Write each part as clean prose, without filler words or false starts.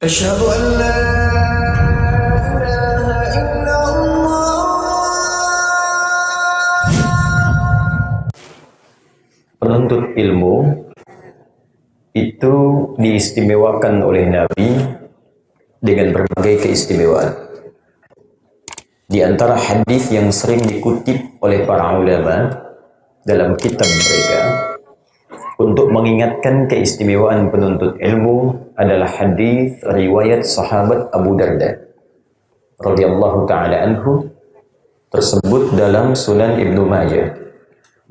أشهد أن لا إله إلا الله. Penuntut ilmu itu diistimewakan oleh Nabi dengan berbagai keistimewaan. Di antara hadis yang sering dikutip oleh para ulama dalam kitab mereka untuk mengingatkan keistimewaan penuntut ilmu adalah hadis riwayat sahabat Abu Darda radhiyallahu taala anhu tersebut dalam Sunan Ibnu Majah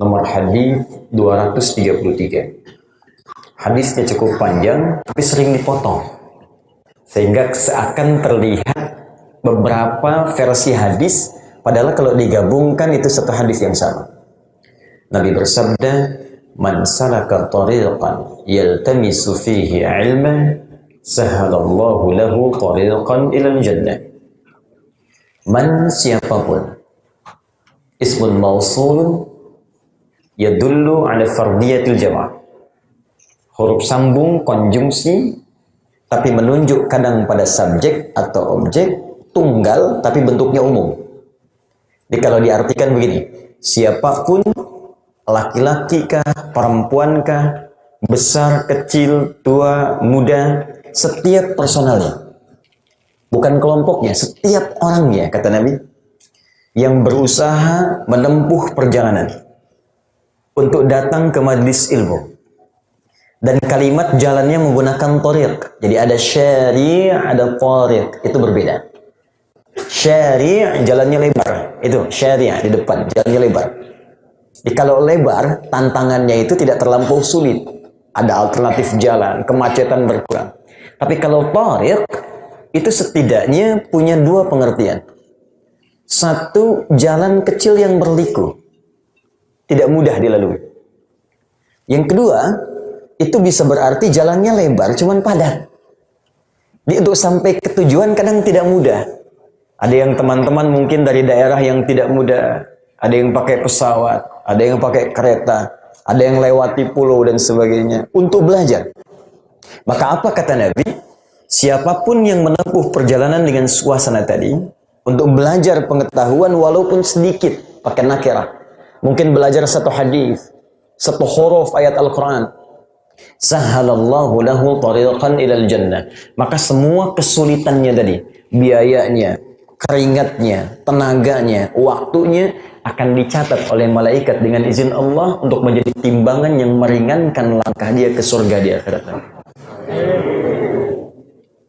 nomor hadis 233. Hadisnya cukup panjang tapi sering dipotong sehingga seakan terlihat beberapa versi hadis, padahal kalau digabungkan itu satu hadis yang sama. Nabi bersabda, "Man salaka tariqan yaltamisu fihi ilman, sahalallahu lahu tariqan ilal jannah." Man, siapapun, ismun mausul yadullu ala fardiyatil jama'. Huruf sambung konjungsi tapi menunjuk kadang pada subjek atau objek, tunggal tapi bentuknya umum. Jadi kalau diartikan begini, siapapun, laki-laki kah, perempuan kah, besar, kecil, tua, muda, setiap personalnya, bukan kelompoknya, setiap orangnya, kata Nabi, yang berusaha menempuh perjalanan untuk datang ke majlis ilmu. Dan kalimat jalannya menggunakan tariq. Jadi ada syari', ada tariq. Itu berbeda. Syari' jalannya lebar. Itu syari' di depan, jalannya lebar. Jadi kalau lebar, tantangannya itu tidak terlampau sulit. Ada alternatif jalan, kemacetan berkurang. Tapi kalau tariq, itu setidaknya punya dua pengertian. Satu, jalan kecil yang berliku. Tidak mudah dilalui. Yang kedua, itu bisa berarti jalannya lebar, cuman padat. Jadi untuk sampai ke tujuan kadang tidak mudah. Ada yang teman-teman mungkin dari daerah yang tidak mudah. Ada yang pakai pesawat, ada yang pakai kereta, ada yang lewati pulau dan sebagainya. Untuk belajar. Maka apa kata Nabi? Siapapun yang menempuh perjalanan dengan suasana tadi, untuk belajar pengetahuan walaupun sedikit, pakai nakirah. Mungkin belajar satu hadis, satu huruf ayat Al-Quran. Sahalallahu lahu tariqan ilal jannah. Maka semua kesulitannya tadi, biayanya, keringatnya, tenaganya, waktunya akan dicatat oleh malaikat dengan izin Allah untuk menjadi timbangan yang meringankan langkah dia ke surga di akhirat.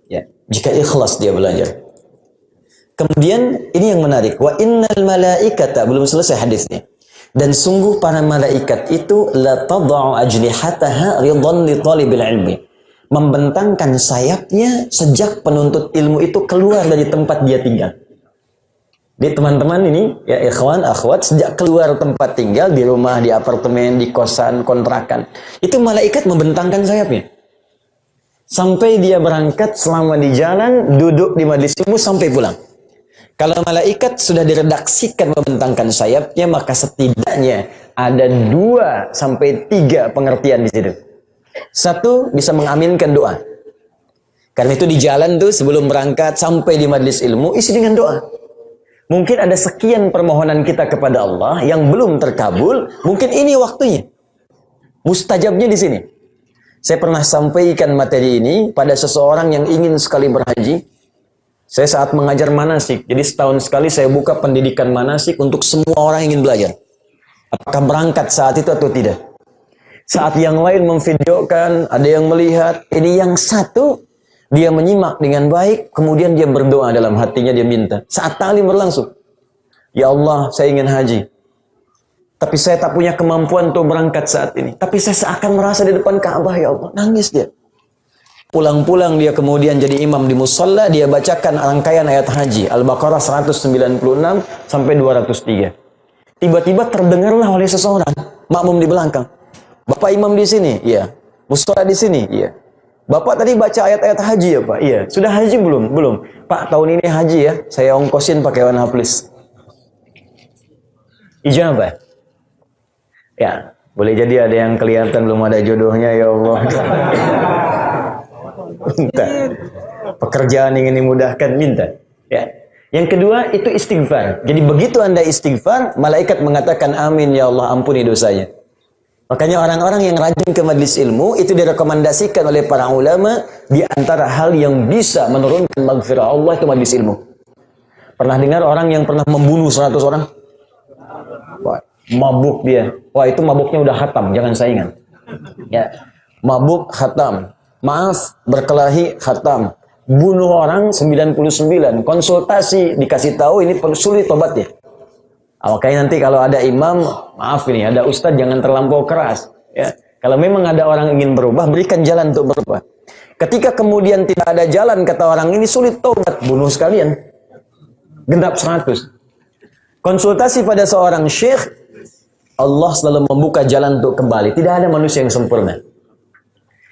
Ya, jika ikhlas dia belajar. Kemudian ini yang menarik, wa innal malaikata, belum selesai hadisnya. Dan sungguh para malaikat itu la tad'u ajnihataha ridhan li talibil ilmi. Membentangkan sayapnya sejak penuntut ilmu itu keluar dari tempat dia tinggal. Jadi teman-teman ini, ya ikhwan, akhwat, sejak keluar tempat tinggal, di rumah, di apartemen, di kosan, kontrakan, itu malaikat membentangkan sayapnya. Sampai dia berangkat, selama di jalan, duduk di majlis ilmu sampai pulang. Kalau malaikat sudah diredaksikan membentangkan sayapnya, maka setidaknya ada 2 sampai 3 pengertian di situ. Satu, bisa mengaminkan doa. Karena itu di jalan tuh sebelum berangkat sampai di majlis ilmu, isi dengan doa. Mungkin ada sekian permohonan kita kepada Allah yang belum terkabul, mungkin ini waktunya. Mustajabnya di sini. Saya pernah sampaikan materi ini pada seseorang yang ingin sekali berhaji. Saya saat mengajar manasik, jadi setahun sekali saya buka pendidikan manasik untuk semua orang yang ingin belajar. Apakah berangkat saat itu atau tidak? Saat yang lain memvideokan, ada yang melihat, ini yang satu, dia menyimak dengan baik, kemudian dia berdoa dalam hatinya, dia minta. Saat ta'lim berlangsung, ya Allah, saya ingin haji. Tapi saya tak punya kemampuan untuk berangkat saat ini. Tapi saya seakan merasa di depan Ka'bah, ya Allah. Nangis dia. Pulang-pulang dia kemudian jadi imam di musalla, dia bacakan rangkaian ayat haji Al-Baqarah 196 sampai 203. Tiba-tiba terdengarlah oleh seseorang makmum di belakang. Bapak imam di sini? Iya. Musalla di sini? Iya. Bapak tadi baca ayat-ayat haji ya Pak? Iya. Sudah haji belum? Belum. Pak, tahun ini haji ya. Saya ongkosin pakai warna plus. Ijabah. Ya, boleh jadi ada yang kelihatan belum ada jodohnya, ya Allah. Entah. Pekerjaan ingin dimudahkan, minta. Ya. Yang kedua itu istighfar. Jadi begitu Anda istighfar, malaikat mengatakan amin ya Allah, ampuni dosanya. Makanya orang-orang yang rajin ke majelis ilmu itu direkomendasikan oleh para ulama di antara hal yang bisa menurunkan maghfirah Allah itu majelis ilmu. Pernah dengar orang yang pernah membunuh 100 orang? Wah, mabuk dia. Wah, itu mabuknya udah khatam, jangan saingan. Ya. Mabuk khatam. Maaf, berkelahi khatam. Bunuh orang 99, konsultasi dikasih tahu ini sulit tobatnya. Makanya nanti kalau ada imam, maaf ini ada ustadz jangan terlampau keras. Ya. Kalau memang ada orang ingin berubah, berikan jalan untuk berubah. Ketika kemudian tidak ada jalan, kata orang ini sulit tobat, bunuh sekalian. Genap 100. Konsultasi pada seorang syekh, Allah selalu membuka jalan untuk kembali. Tidak ada manusia yang sempurna.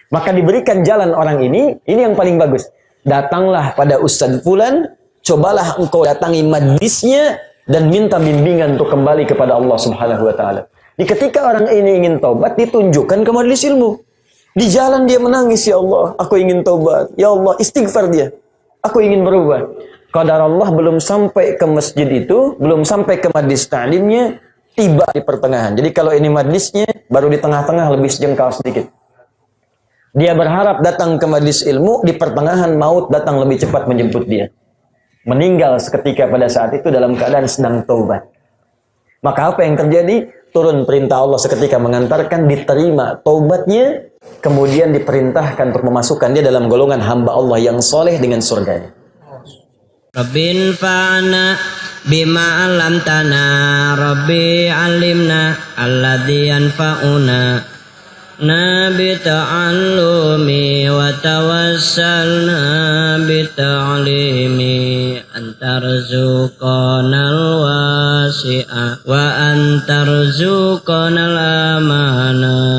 Maka diberikan jalan orang ini yang paling bagus. Datanglah pada Ustadz Fulan, cobalah engkau datangi majlisnya dan minta bimbingan untuk kembali kepada Allah Subhanahu wa taala. Di ketika orang ini ingin taubat, ditunjukkan ke majelis ilmu. Di jalan dia menangis, ya Allah, aku ingin taubat. Ya Allah, istighfar dia. Aku ingin berubah. Qadar Allah belum sampai ke masjid itu, belum sampai ke majlis ta'limnya, tiba di pertengahan. Jadi kalau ini majlisnya baru di tengah-tengah lebih sejengkal sedikit. Dia berharap datang ke majlis ilmu, di pertengahan maut datang lebih cepat menjemput dia. Meninggal seketika pada saat itu dalam keadaan sedang taubat. Maka apa yang terjadi? Turun perintah Allah seketika mengantarkan, diterima taubatnya, kemudian diperintahkan untuk memasukkan dia dalam golongan hamba Allah yang soleh dengan surganya. Rabbin fa'ana bima alamtana, Rabbi alimna alladhi yanfa'una bita'allumi wa tawassalna bita'limi antarzuqanal wasi'a wa antarzuqanal amanah